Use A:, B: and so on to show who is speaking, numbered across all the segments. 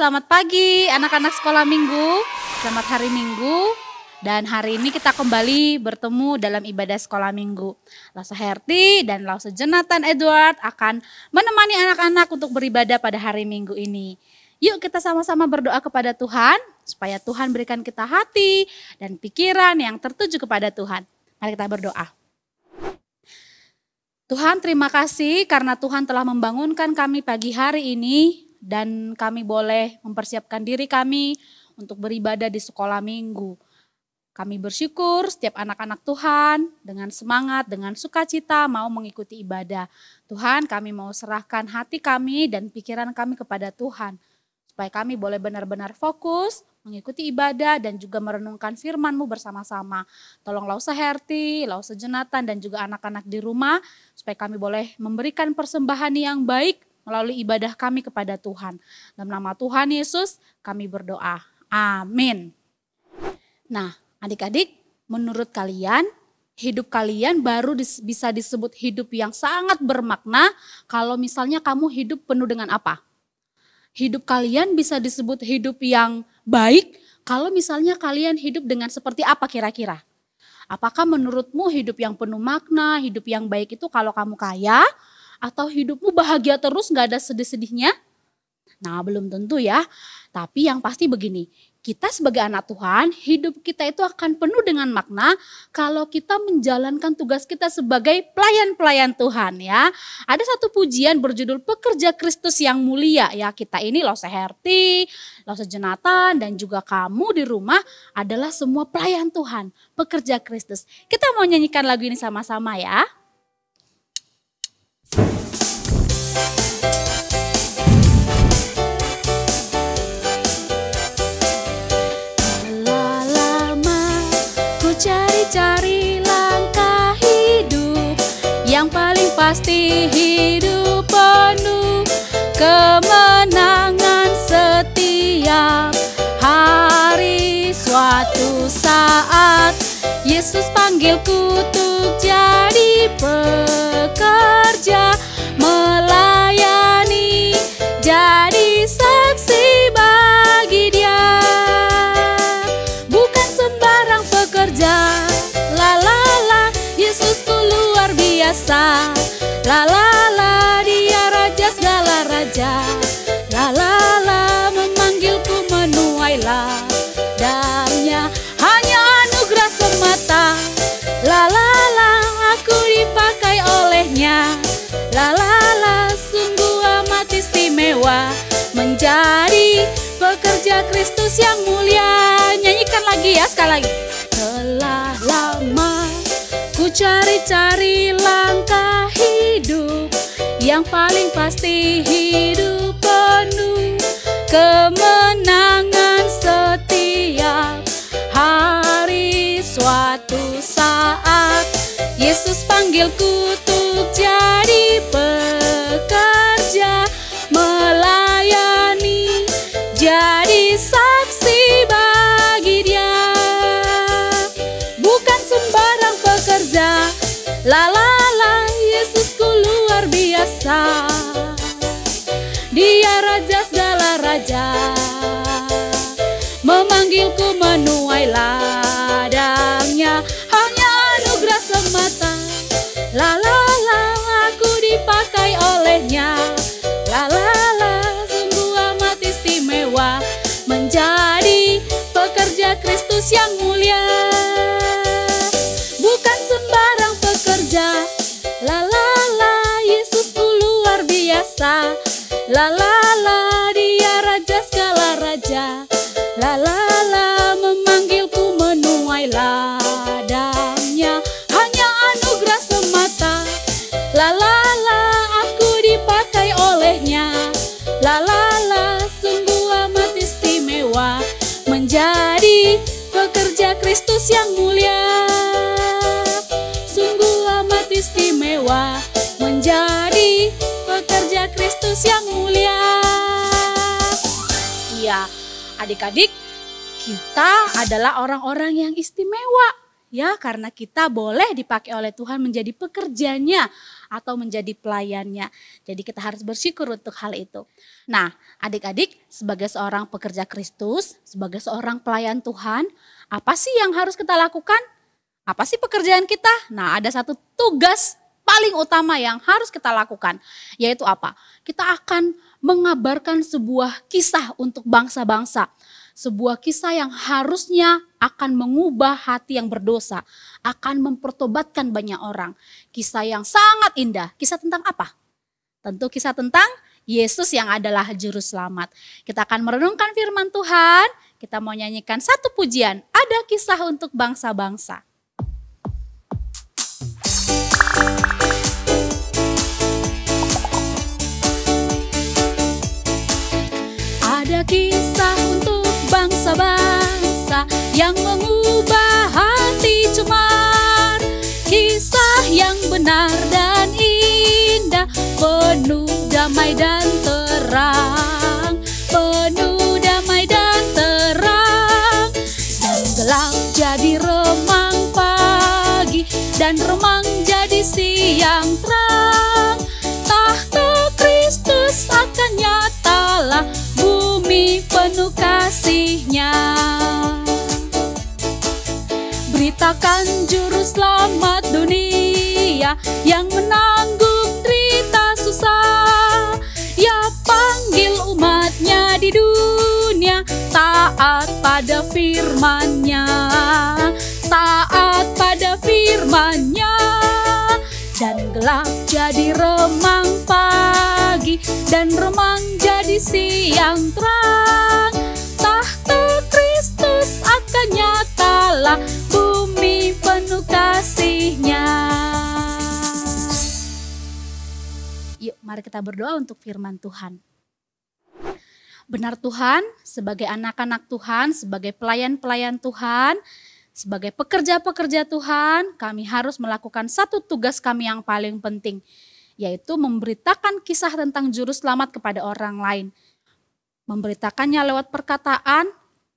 A: selamat pagi anak-anak sekolah minggu. Selamat hari Minggu. Dan hari ini kita kembali bertemu dalam ibadah sekolah minggu. Lause Herti dan Lause Jonathan Edward akan menemani anak-anak untuk beribadah pada hari Minggu ini. Yuk kita sama-sama berdoa kepada Tuhan supaya Tuhan berikan kita hati dan pikiran yang tertuju kepada Tuhan. Mari kita berdoa. Tuhan, terima kasih karena Tuhan telah membangunkan kami pagi hari ini dan kami boleh mempersiapkan diri kami untuk beribadah di sekolah minggu. Kami bersyukur setiap anak-anak Tuhan dengan semangat, dengan sukacita mau mengikuti ibadah. Tuhan, kami mau serahkan hati kami dan pikiran kami kepada Tuhan. Supaya kami boleh benar-benar fokus mengikuti ibadah dan juga merenungkan firman-Mu bersama-sama. Tolong Lause Herti, Lause Jonathan dan juga anak-anak di rumah supaya kami boleh memberikan persembahan yang baik melalui ibadah kami kepada Tuhan. Dalam nama Tuhan Yesus kami berdoa. Amin. Nah, adik-adik, menurut kalian hidup kalian baru bisa disebut hidup yang sangat bermakna kalau misalnya kamu hidup penuh dengan apa? Hidup kalian bisa disebut hidup yang baik kalau misalnya kalian hidup dengan seperti apa kira-kira? Apakah menurutmu hidup yang penuh makna, hidup yang baik itu kalau kamu kaya? Atau hidupmu bahagia terus gak ada sedih-sedihnya? Nah, belum tentu ya. Tapi yang pasti begini, kita sebagai anak Tuhan, hidup kita itu akan penuh dengan makna kalau kita menjalankan tugas kita sebagai pelayan-pelayan Tuhan ya. Ada satu pujian berjudul Pekerja Kristus yang Mulia ya. Kita ini Lause Herti, Lause Jonathan dan juga kamu di rumah adalah semua pelayan Tuhan, pekerja Kristus. Kita mau nyanyikan lagu ini sama-sama ya. Cari langkah hidup yang paling pasti, hidup penuh kemenangan setiap hari. Suatu saat Yesus panggilku untuk jadi pekerja, melayani, jadi saksi bagi Dia. Bukan sembarang pekerja, la la la, Yesusku luar biasa. La la la, Dia raja segala raja. La la la, memanggilku menuai ladangnya, hanya anugerah semata. La la la, aku dipakai olehnya. La la la, sungguh amat istimewa menjadi pekerja Kristus yang mulia. Nyanyikan lagi ya, sekali lagi. Telah lama ku cari-cari langkah hidup yang paling pasti, hidup penuh kemenangan setiap hari. Suatu saat Yesus panggilku untuk jadi pekerja, melayani, jadi saksi bagi Dia. Bukan sembarang pekerja, la la la, Yesusku luar biasa. Dia raja segala raja, memanggilku menuai ladangnya, hanya anugerah semata. La la la, aku dipakai olehnya. La la la, sungguh amat istimewa menjadi pekerja Kristus yang mulia. Bukan sembarang pekerja, la la la, Yesusku luar biasa. La la la, Dia raja segala raja. La la la, memanggilku menuai ladangnya, hanya anugerah semata. La la la, aku dipakai olehnya. La la la, sungguh amat istimewa menjadi pekerja Kristus yang mulia. Sungguh amat istimewa menjadi pekerja Kristus yang mulia. Iya, adik-adik, kita adalah orang-orang yang istimewa. ya, karena kita boleh dipakai oleh Tuhan menjadi pekerjanya atau menjadi pelayannya. Jadi kita harus bersyukur untuk hal itu. Nah, adik-adik, sebagai seorang pekerja Kristus, sebagai seorang pelayan Tuhan, apa sih yang harus kita lakukan? Apa sih pekerjaan kita? Nah, ada satu tugas paling utama yang harus kita lakukan, yaitu apa? Kita akan mengabarkan sebuah kisah untuk bangsa-bangsa. Sebuah kisah yang harusnya akan mengubah hati yang berdosa, akan mempertobatkan banyak orang. Kisah yang sangat indah. Kisah tentang apa? Tentu kisah tentang Yesus yang adalah juru selamat. Kita akan merenungkan firman Tuhan, kita mau nyanyikan satu pujian. Ada kisah untuk bangsa-bangsa. Ada kisah untuk bangsa-bangsa yang mengubah hati cemar. Kisah yang benar dan indah, penuh damai dan terang. Penuh damai dan terang. Dan gelap jadi remang pagi, dan remang jadi siang terang. Tahta Kristus akan nyatalah, bumi penuh kasih-Nya. Beritakan juru selamat dunia yang menanggung derita susah. Ya, panggil umat-Nya di dunia taat pada firman-Nya. Taat pada firman-Nya. Dan gelap jadi remang pagi, dan remang jadi siang terang. Tahta Kristus akan nyatalah, bumi penuh kasih-Nya. Yuk, mari kita berdoa untuk firman Tuhan. Benar Tuhan, sebagai anak-anak Tuhan, sebagai pelayan-pelayan Tuhan, sebagai pekerja-pekerja Tuhan, kami harus melakukan satu tugas kami yang paling penting, yaitu memberitakan kisah tentang juru selamat kepada orang lain. Memberitakannya lewat perkataan,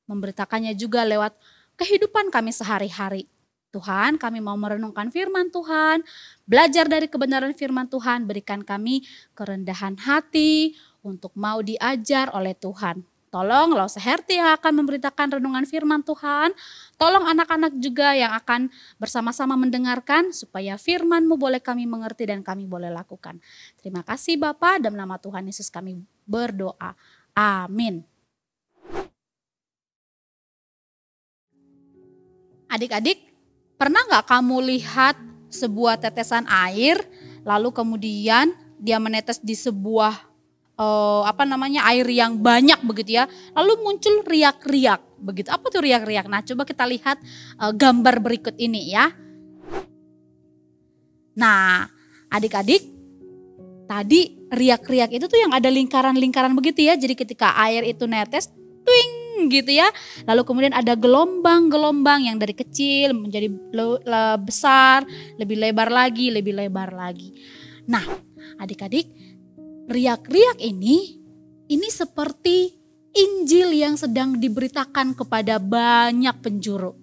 A: memberitakannya juga lewat kehidupan kami sehari-hari. Tuhan, kami mau merenungkan firman Tuhan, belajar dari kebenaran firman Tuhan, berikan kami kerendahan hati untuk mau diajar oleh Tuhan. Tolong Laus Herti yang akan memberitakan renungan firman Tuhan. Tolong anak-anak juga yang akan bersama-sama mendengarkan supaya firman-Mu boleh kami mengerti dan kami boleh lakukan. Terima kasih Bapa, dalam nama Tuhan Yesus kami berdoa. Amin. Adik-adik, pernah nggak kamu lihat sebuah tetesan air lalu kemudian dia menetes di sebuah air yang banyak begitu ya, lalu muncul riak-riak begitu. Apa tuh riak-riak? Nah, coba kita lihat gambar berikut ini ya. Nah, adik-adik, tadi riak-riak itu tuh yang ada lingkaran-lingkaran begitu ya. Jadi ketika air itu netes, twing gitu ya. Lalu kemudian ada gelombang-gelombang yang dari kecil menjadi besar, lebih lebar lagi, lebih lebar lagi. Nah, adik-adik, riak-riak ini seperti Injil yang sedang diberitakan kepada banyak penjuru.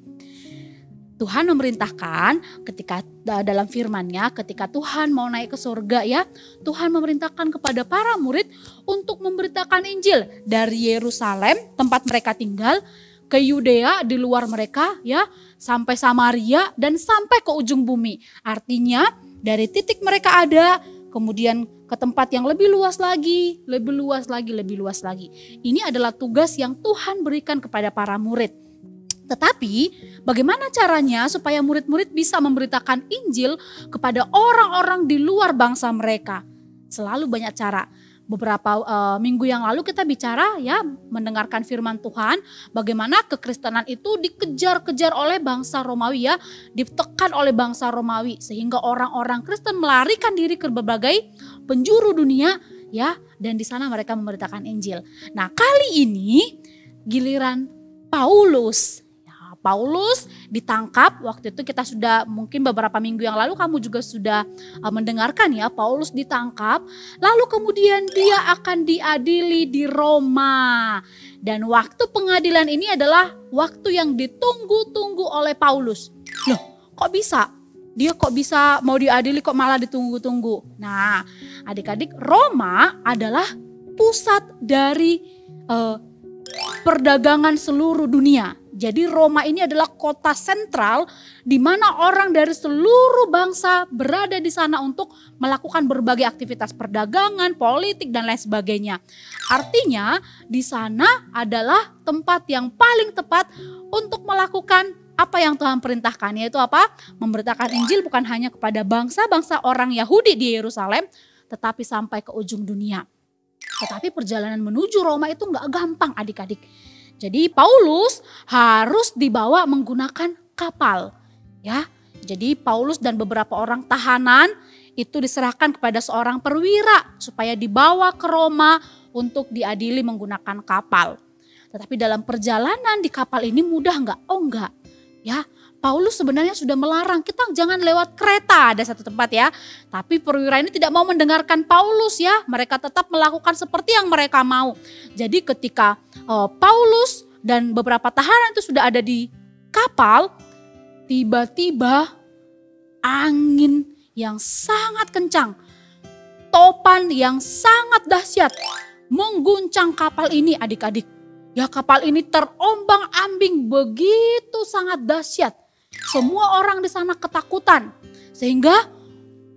A: Tuhan memerintahkan ketika dalam firman-Nya, ketika Tuhan mau naik ke surga ya, Tuhan memerintahkan kepada para murid untuk memberitakan Injil dari Yerusalem tempat mereka tinggal ke Yudea di luar mereka ya, sampai Samaria dan sampai ke ujung bumi. Artinya dari titik mereka ada kemudian ke tempat yang lebih luas lagi, lebih luas lagi, lebih luas lagi. Ini adalah tugas yang Tuhan berikan kepada para murid. Tetapi bagaimana caranya supaya murid-murid bisa memberitakan Injil kepada orang-orang di luar bangsa mereka? Selalu banyak cara. Beberapa minggu yang lalu kita bicara ya, mendengarkan firman Tuhan, bagaimana kekristenan itu dikejar-kejar oleh bangsa Romawi ya, ditekan oleh bangsa Romawi sehingga orang-orang Kristen melarikan diri ke berbagai penjuru dunia ya, dan di sana mereka memberitakan Injil. Nah, kali ini giliran Paulus. Paulus ditangkap, waktu itu kita sudah mungkin beberapa minggu yang lalu kamu juga sudah mendengarkan ya, Paulus ditangkap lalu kemudian dia akan diadili di Roma. Dan waktu pengadilan ini adalah waktu yang ditunggu-tunggu oleh Paulus. Loh, kok bisa? Dia kok bisa mau diadili kok malah ditunggu-tunggu. Nah, adik-adik, Roma adalah pusat dari perdagangan seluruh dunia. Jadi Roma ini adalah kota sentral di mana orang dari seluruh bangsa berada di sana untuk melakukan berbagai aktivitas perdagangan, politik dan lain sebagainya. Artinya di sana adalah tempat yang paling tepat untuk melakukan apa yang Tuhan perintahkan, yaitu apa? Memberitakan Injil bukan hanya kepada bangsa-bangsa orang Yahudi di Yerusalem, tetapi sampai ke ujung dunia. Tetapi perjalanan menuju Roma itu nggak gampang adik-adik. Jadi Paulus harus dibawa menggunakan kapal. Ya, jadi Paulus dan beberapa orang tahanan itu diserahkan kepada seorang perwira supaya dibawa ke Roma untuk diadili menggunakan kapal. Tetapi dalam perjalanan di kapal ini mudah nggak? Oh enggak. Ya, Paulus sebenarnya sudah melarang kita jangan lewat kereta, ada satu tempat ya. Tapi perwira ini tidak mau mendengarkan Paulus ya. Mereka tetap melakukan seperti yang mereka mau. Jadi ketika Paulus dan beberapa tahanan itu sudah ada di kapal, tiba-tiba angin yang sangat kencang, topan yang sangat dahsyat mengguncang kapal ini adik-adik. Ya, kapal ini terombang-ambing begitu sangat dahsyat. Semua orang di sana ketakutan. Sehingga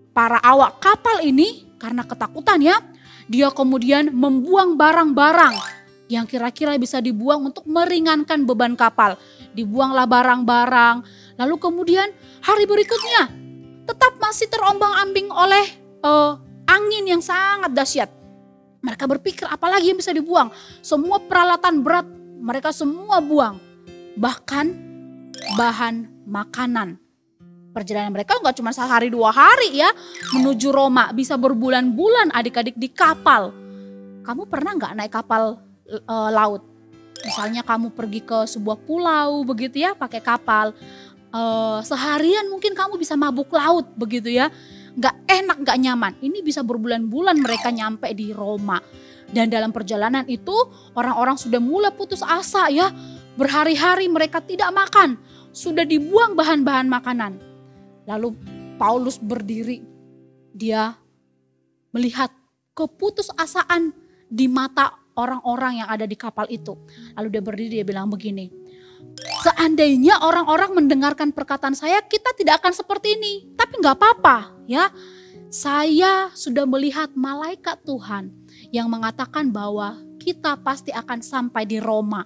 A: para awak kapal ini karena ketakutan ya, dia kemudian membuang barang-barang yang kira-kira bisa dibuang untuk meringankan beban kapal. Dibuanglah barang-barang. Lalu kemudian hari berikutnya tetap masih terombang-ambing oleh angin yang sangat dahsyat. Mereka berpikir apalagi yang bisa dibuang. Semua peralatan berat mereka semua buang. Bahkan bahan makanan. Perjalanan mereka nggak cuma sehari 2 hari ya. Menuju Roma bisa berbulan-bulan adik-adik di kapal. Kamu pernah nggak naik kapal laut? Misalnya kamu pergi ke sebuah pulau begitu ya pakai kapal. Seharian mungkin kamu bisa mabuk laut begitu ya. Gak enak, gak nyaman. Ini bisa berbulan-bulan mereka nyampe di Roma. Dan dalam perjalanan itu orang-orang sudah mulai putus asa ya. Berhari-hari mereka tidak makan. Sudah dibuang bahan-bahan makanan. Lalu Paulus berdiri. Dia melihat keputusasaan di mata orang-orang yang ada di kapal itu. Lalu dia berdiri, dia bilang begini. Seandainya orang-orang mendengarkan perkataan saya, kita tidak akan seperti ini. Tapi gak apa-apa ya. Saya sudah melihat malaikat Tuhan yang mengatakan bahwa kita pasti akan sampai di Roma.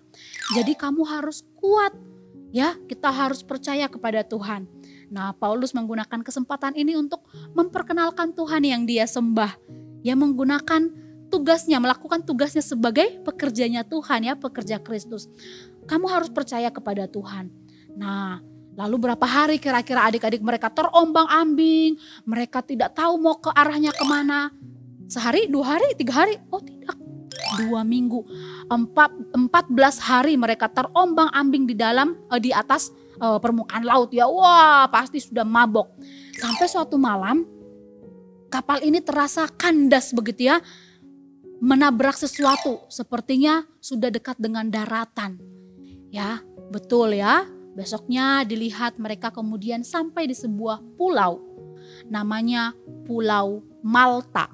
A: Jadi kamu harus kuat ya. Kita harus percaya kepada Tuhan. Nah, Paulus menggunakan kesempatan ini untuk memperkenalkan Tuhan yang dia sembah. Dia menggunakan tugasnya, melakukan tugasnya sebagai pekerjanya Tuhan ya, pekerja Kristus. Kamu harus percaya kepada Tuhan. Nah, lalu berapa hari kira-kira adik-adik mereka terombang-ambing. Mereka tidak tahu mau ke arahnya kemana. Sehari, 2 hari, 3 hari? Oh tidak, 2 minggu. 14 hari mereka terombang-ambing di atas permukaan laut ya. Wah, pasti sudah mabok. Sampai suatu malam kapal ini terasa kandas begitu ya. Menabrak sesuatu, sepertinya sudah dekat dengan daratan. Ya, betul ya. Besoknya dilihat mereka kemudian sampai di sebuah pulau. Namanya Pulau Malta.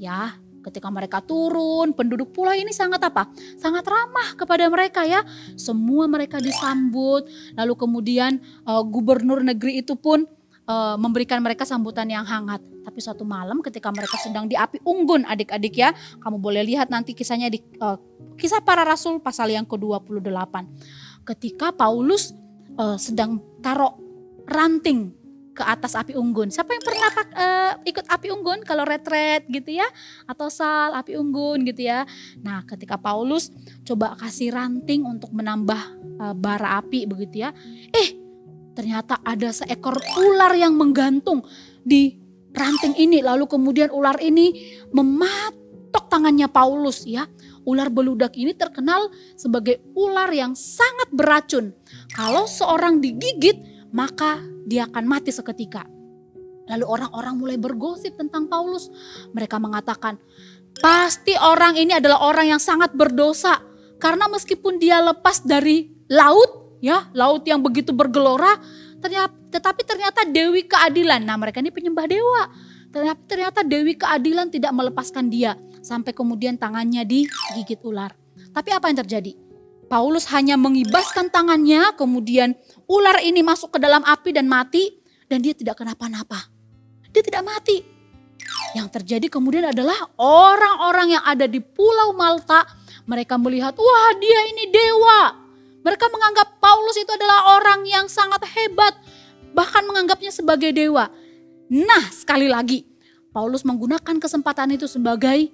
A: Ya, ketika mereka turun, penduduk pulau ini sangat apa? Sangat ramah kepada mereka ya. Semua mereka disambut. Lalu kemudian gubernur negeri itu pun memberikan mereka sambutan yang hangat. Tapi suatu malam ketika mereka sedang di api unggun adik-adik ya. Kamu boleh lihat nanti kisahnya di Kisah Para Rasul pasal yang ke-28. Ketika Paulus sedang taruh ranting ke atas api unggun. Siapa yang pernah ikut api unggun kalau retret gitu ya? Atau sal api unggun gitu ya. Nah, ketika Paulus coba kasih ranting untuk menambah bara api begitu ya. Ternyata ada seekor ular yang menggantung di ranting ini. Lalu kemudian ular ini mematok tangannya Paulus ya. Ular beludak ini terkenal sebagai ular yang sangat beracun. Kalau seorang digigit, maka dia akan mati seketika. Lalu orang-orang mulai bergosip tentang Paulus. Mereka mengatakan, pasti orang ini adalah orang yang sangat berdosa. Karena meskipun dia lepas dari laut, ya, laut yang begitu bergelora, tetapi ternyata Dewi Keadilan. Nah, mereka ini penyembah dewa. Ternyata Dewi Keadilan tidak melepaskan dia sampai kemudian tangannya digigit ular. Tapi apa yang terjadi? Paulus hanya mengibaskan tangannya, kemudian ular ini masuk ke dalam api dan mati, dan dia tidak kenapa-napa. Dia tidak mati. Yang terjadi kemudian adalah orang-orang yang ada di Pulau Malta, mereka melihat, wah dia ini dewa. Mereka menganggap Paulus itu adalah orang yang sangat hebat, bahkan menganggapnya sebagai dewa. Nah, sekali lagi, Paulus menggunakan kesempatan itu sebagai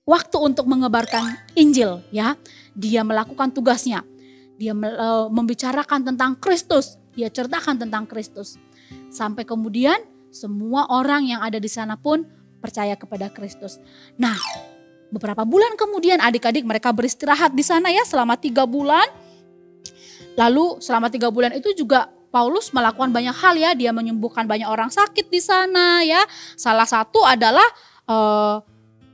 A: waktu untuk mengebarkan Injil, ya. Dia melakukan tugasnya. Dia membicarakan tentang Kristus, dia ceritakan tentang Kristus. Sampai kemudian semua orang yang ada di sana pun percaya kepada Kristus. Nah, beberapa bulan kemudian adik-adik mereka beristirahat di sana ya selama 3 bulan. Lalu selama 3 bulan itu juga Paulus melakukan banyak hal ya. Dia menyembuhkan banyak orang sakit di sana ya. Salah satu adalah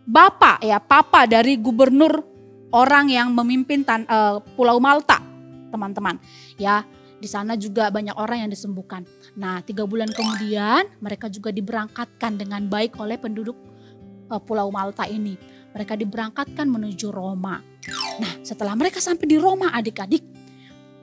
A: papa dari gubernur orang yang memimpin Pulau Malta, teman-teman. Ya, di sana juga banyak orang yang disembuhkan. Nah, 3 bulan kemudian mereka juga diberangkatkan dengan baik oleh penduduk Pulau Malta ini. Mereka diberangkatkan menuju Roma. Nah, setelah mereka sampai di Roma, adik-adik,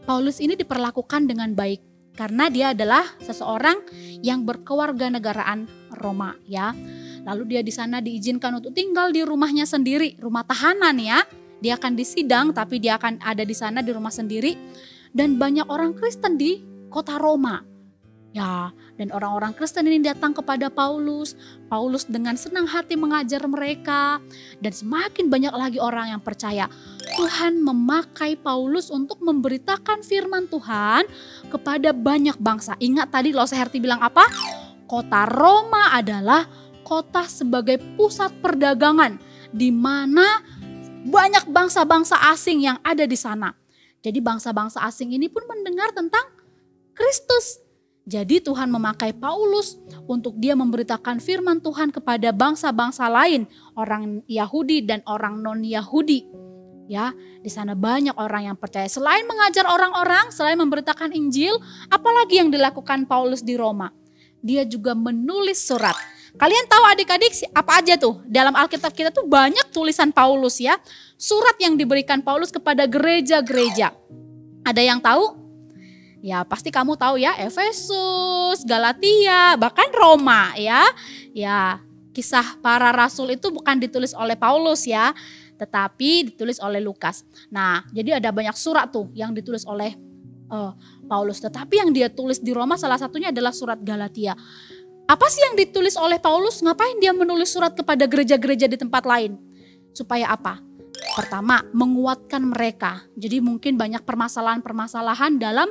A: Paulus ini diperlakukan dengan baik karena dia adalah seseorang yang berkewarganegaraan Roma, ya. Lalu dia di sana diizinkan untuk tinggal di rumahnya sendiri, rumah tahanan ya. Dia akan disidang tapi dia akan ada di sana di rumah sendiri. Dan banyak orang Kristen di kota Roma. Ya, dan orang-orang Kristen ini datang kepada Paulus. Paulus dengan senang hati mengajar mereka. Dan semakin banyak lagi orang yang percaya. Tuhan memakai Paulus untuk memberitakan firman Tuhan kepada banyak bangsa. Ingat tadi Loh Seherti bilang apa? Kota Roma adalah kota sebagai pusat perdagangan. Di mana banyak bangsa-bangsa asing yang ada di sana. Jadi bangsa-bangsa asing ini pun mendengar tentang Kristus. Jadi Tuhan memakai Paulus untuk dia memberitakan firman Tuhan kepada bangsa-bangsa lain, orang Yahudi dan orang non-Yahudi. Ya, di sana banyak orang yang percaya. Selain mengajar orang-orang, selain memberitakan Injil, apalagi yang dilakukan Paulus di Roma? Dia juga menulis surat. Kalian tahu adik-adik apa aja tuh? Dalam Alkitab kita tuh banyak tulisan Paulus ya. Surat yang diberikan Paulus kepada gereja-gereja. Ada yang tahu? Ya pasti kamu tahu ya, Efesus, Galatia, bahkan Roma ya. Ya, kisah para rasul itu bukan ditulis oleh Paulus ya, tetapi ditulis oleh Lukas. Nah, jadi ada banyak surat tuh yang ditulis oleh Paulus. Tetapi yang dia tulis di Roma salah satunya adalah surat Galatia. Apa sih yang ditulis oleh Paulus? Ngapain dia menulis surat kepada gereja-gereja di tempat lain? Supaya apa? Pertama, menguatkan mereka. Jadi mungkin banyak permasalahan-permasalahan dalam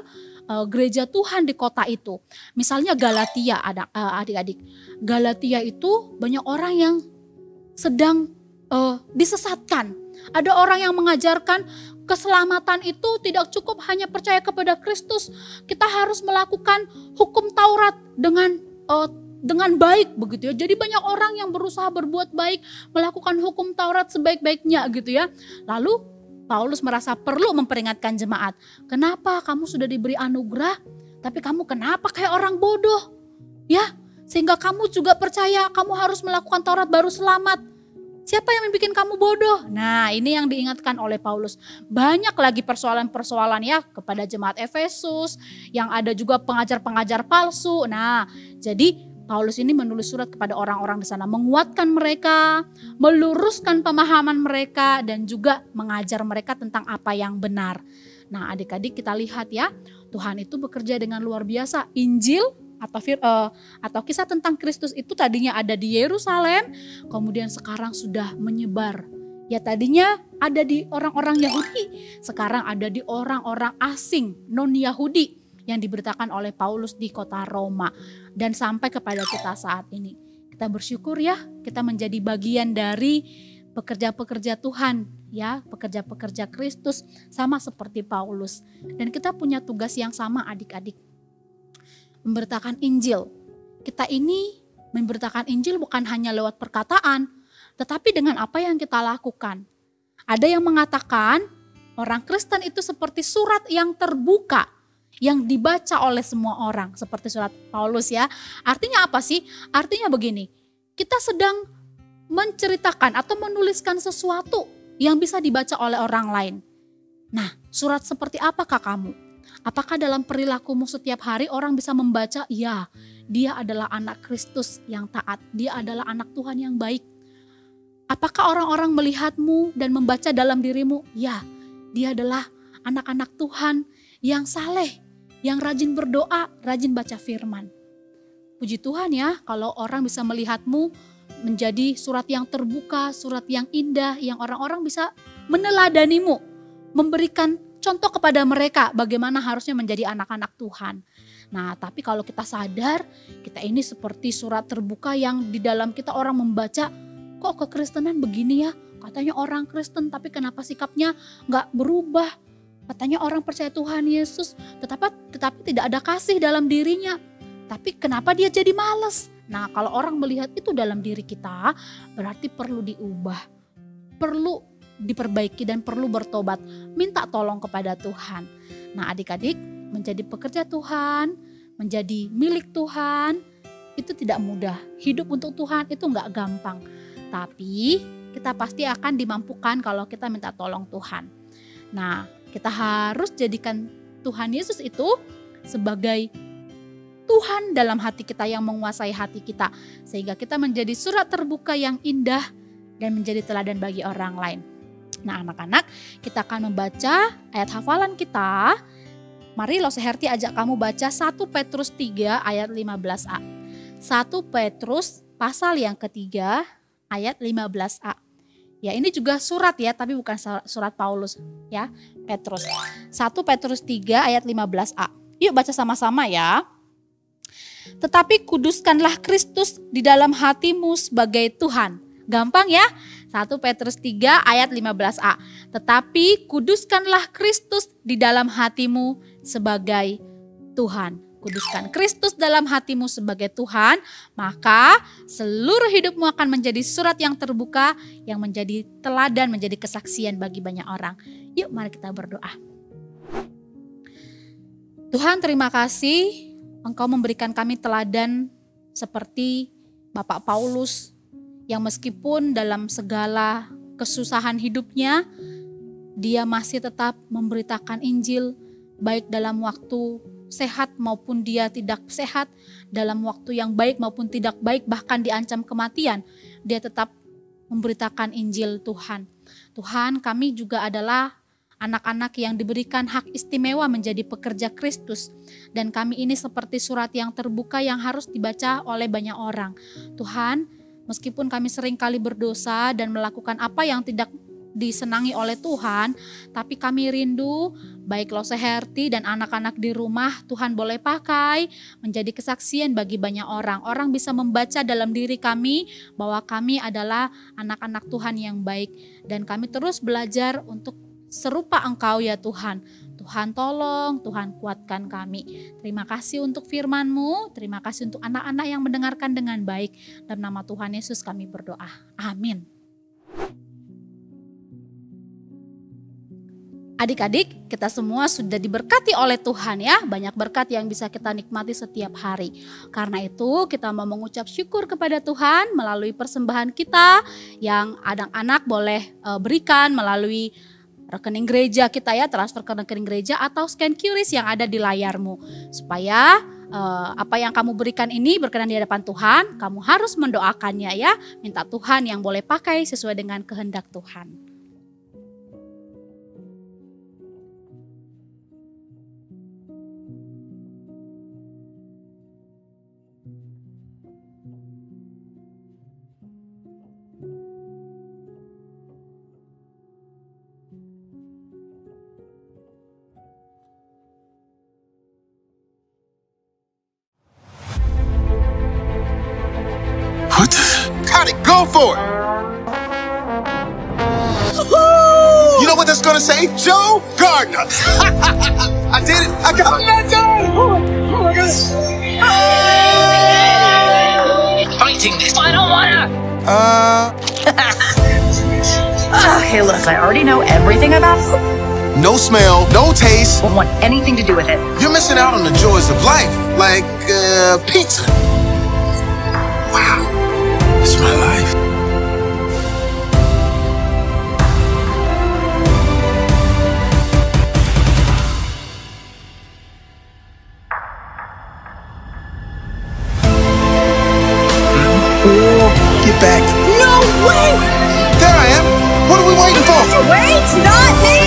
A: gereja Tuhan di kota itu. Misalnya Galatia, adik-adik. Galatia itu banyak orang yang sedang disesatkan. Ada orang yang mengajarkan keselamatan itu tidak cukup hanya percaya kepada Kristus. Kita harus melakukan hukum Taurat dengan baik begitu ya. Jadi banyak orang yang berusaha berbuat baik, melakukan hukum Taurat sebaik-baiknya gitu ya. Lalu Paulus merasa perlu memperingatkan jemaat. Kenapa kamu sudah diberi anugerah, tapi kamu kenapa kayak orang bodoh? Ya, sehingga kamu juga percaya kamu harus melakukan Taurat baru selamat. Siapa yang bikin kamu bodoh? Nah, ini yang diingatkan oleh Paulus. Banyak lagi persoalan-persoalan ya kepada jemaat Efesus, yang ada juga pengajar-pengajar palsu. Nah, jadi Paulus ini menulis surat kepada orang-orang di sana, menguatkan mereka, meluruskan pemahaman mereka, dan juga mengajar mereka tentang apa yang benar. Nah, adik-adik kita lihat ya, Tuhan itu bekerja dengan luar biasa. Injil atau kisah tentang Kristus itu tadinya ada di Yerusalem, kemudian sekarang sudah menyebar. Ya tadinya ada di orang-orang Yahudi, sekarang ada di orang-orang asing non-Yahudi yang diberitakan oleh Paulus di kota Roma dan sampai kepada kita saat ini. Kita bersyukur ya, kita menjadi bagian dari pekerja-pekerja Tuhan ya, pekerja-pekerja Kristus sama seperti Paulus. Dan kita punya tugas yang sama adik-adik. Memberitakan Injil. Kita ini memberitakan Injil bukan hanya lewat perkataan, tetapi dengan apa yang kita lakukan. Ada yang mengatakan Orang Kristen itu seperti surat yang terbuka, yang dibaca oleh semua orang, seperti surat Paulus ya. Artinya apa sih? Artinya begini, kita sedang menceritakan atau menuliskan sesuatu yang bisa dibaca oleh orang lain. Nah, surat seperti apakah kamu? Apakah dalam perilakumu setiap hari orang bisa membaca, ya, dia adalah anak Kristus yang taat, dia adalah anak Tuhan yang baik. Apakah orang-orang melihatmu dan membaca dalam dirimu, ya, dia adalah anak-anak Tuhan yang saleh, yang rajin berdoa, rajin baca firman. Puji Tuhan ya, kalau orang bisa melihatmu menjadi surat yang terbuka, surat yang indah, yang orang-orang bisa meneladanimu, memberikan contoh kepada mereka bagaimana harusnya menjadi anak-anak Tuhan. Nah, tapi kalau kita sadar, kita ini seperti surat terbuka yang di dalam kita orang membaca, kok kekristenan begini ya? Katanya orang Kristen tapi kenapa sikapnya gak berubah? Katanya orang percaya Tuhan Yesus tetapi tidak ada kasih dalam dirinya. Tapi kenapa dia jadi malas? Nah, kalau orang melihat itu dalam diri kita, berarti perlu diubah. Perlu diperbaiki dan perlu bertobat. Minta tolong kepada Tuhan. Nah, adik-adik, menjadi pekerja Tuhan, menjadi milik Tuhan, itu tidak mudah. Hidup untuk Tuhan itu gak gampang. Tapi kita pasti akan dimampukan kalau kita minta tolong Tuhan. Nah, kita harus jadikan Tuhan Yesus itu sebagai Tuhan dalam hati kita, yang menguasai hati kita. Sehingga kita menjadi surat terbuka yang indah dan menjadi teladan bagi orang lain. Nah, anak-anak, kita akan membaca ayat hafalan kita. Mari Loseherti ajak kamu baca 1 Petrus 3 ayat 15a. 1 Petrus pasal yang ketiga ayat 15a. Ya, ini juga surat ya, tapi bukan surat Paulus ya, Petrus. 1 Petrus 3 ayat 15a. Yuk baca sama-sama ya. Tetapi kuduskanlah Kristus di dalam hatimu sebagai Tuhan. Gampang ya? 1 Petrus 3 ayat 15a. Tetapi kuduskanlah Kristus di dalam hatimu sebagai Tuhan. Kuduskan Kristus dalam hatimu sebagai Tuhan, maka seluruh hidupmu akan menjadi surat yang terbuka, yang menjadi teladan, menjadi kesaksian bagi banyak orang. Yuk mari kita berdoa. Tuhan, terima kasih Engkau memberikan kami teladan seperti Bapak Paulus, yang meskipun dalam segala kesusahan hidupnya, dia masih tetap memberitakan Injil, baik dalam waktu sehat maupun dia tidak sehat, dalam waktu yang baik maupun tidak baik, bahkan diancam kematian, dia tetap memberitakan Injil Tuhan. Tuhan, kami juga adalah anak-anak yang diberikan hak istimewa menjadi pekerja Kristus, dan kami ini seperti surat yang terbuka yang harus dibaca oleh banyak orang. Tuhan, meskipun kami sering kali berdosa dan melakukan apa yang tidak disenangi oleh Tuhan, tapi kami rindu baik Loseherti dan anak-anak di rumah Tuhan boleh pakai menjadi kesaksian bagi banyak orang. Orang bisa membaca dalam diri kami bahwa kami adalah anak-anak Tuhan yang baik, dan kami terus belajar untuk serupa Engkau ya Tuhan. Tuhan tolong, Tuhan kuatkan kami. Terima kasih untuk firman-Mu, terima kasih untuk anak-anak yang mendengarkan dengan baik. Dalam nama Tuhan Yesus kami berdoa. Amin. Adik-adik, kita semua sudah diberkati oleh Tuhan ya. Banyak berkat yang bisa kita nikmati setiap hari. Karena itu kita mau mengucap syukur kepada Tuhan melalui persembahan kita yang anak-anak boleh berikan melalui rekening gereja kita ya, transfer ke rekening gereja atau scan QRIS yang ada di layarmu. Supaya apa yang kamu berikan ini berkenan di hadapan Tuhan, kamu harus mendoakannya ya. Minta Tuhan yang boleh pakai sesuai dengan kehendak Tuhan.
B: What the? How'd it go for it? You know what that's gonna say? Joe Gardner. I did it. I got it. Oh my gosh.
C: Fighting this. I don't wanna.
D: Hey, look, I already know everything about
B: no smell, no taste.
C: Won't want anything to do with it.
B: You're missing out on the joys of life, like pizza. Wow, it's my life. Get back.
D: No way!
B: There I am. What are we waiting for?
D: Wait, not me!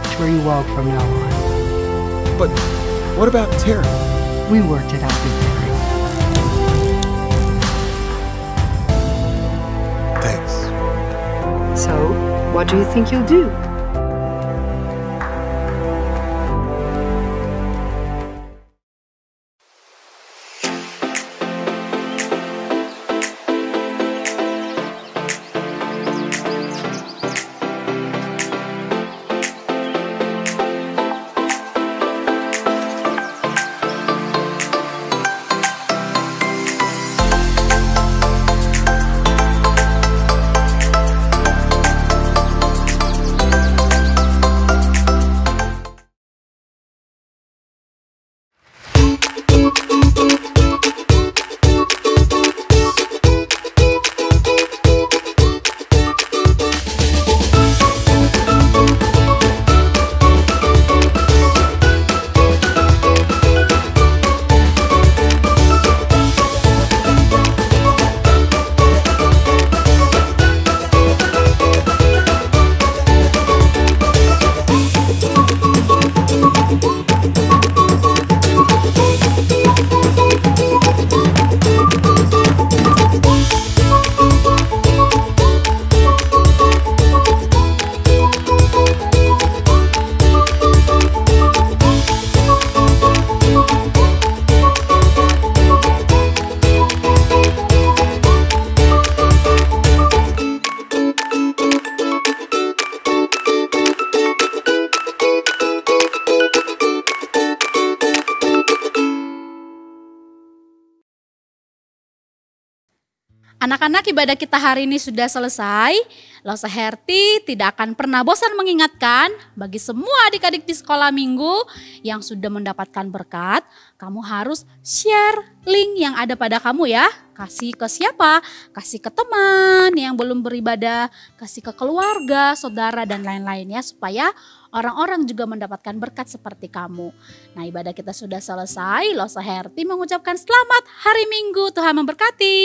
E: It's where you walk from now on.
B: But what about Tara?
E: We worked it out with Terry.
B: Thanks.
E: So, what do you think you'll do?
A: Anak-anak, ibadah kita hari ini sudah selesai. Losa Herti tidak akan pernah bosan mengingatkan bagi semua adik-adik di sekolah minggu yang sudah mendapatkan berkat, kamu harus share link yang ada pada kamu ya. Kasih ke siapa? Kasih ke teman yang belum beribadah, kasih ke keluarga, saudara dan lain-lain ya, supaya orang-orang juga mendapatkan berkat seperti kamu. Nah, ibadah kita sudah selesai. Losa Herti mengucapkan selamat hari Minggu. Tuhan memberkati.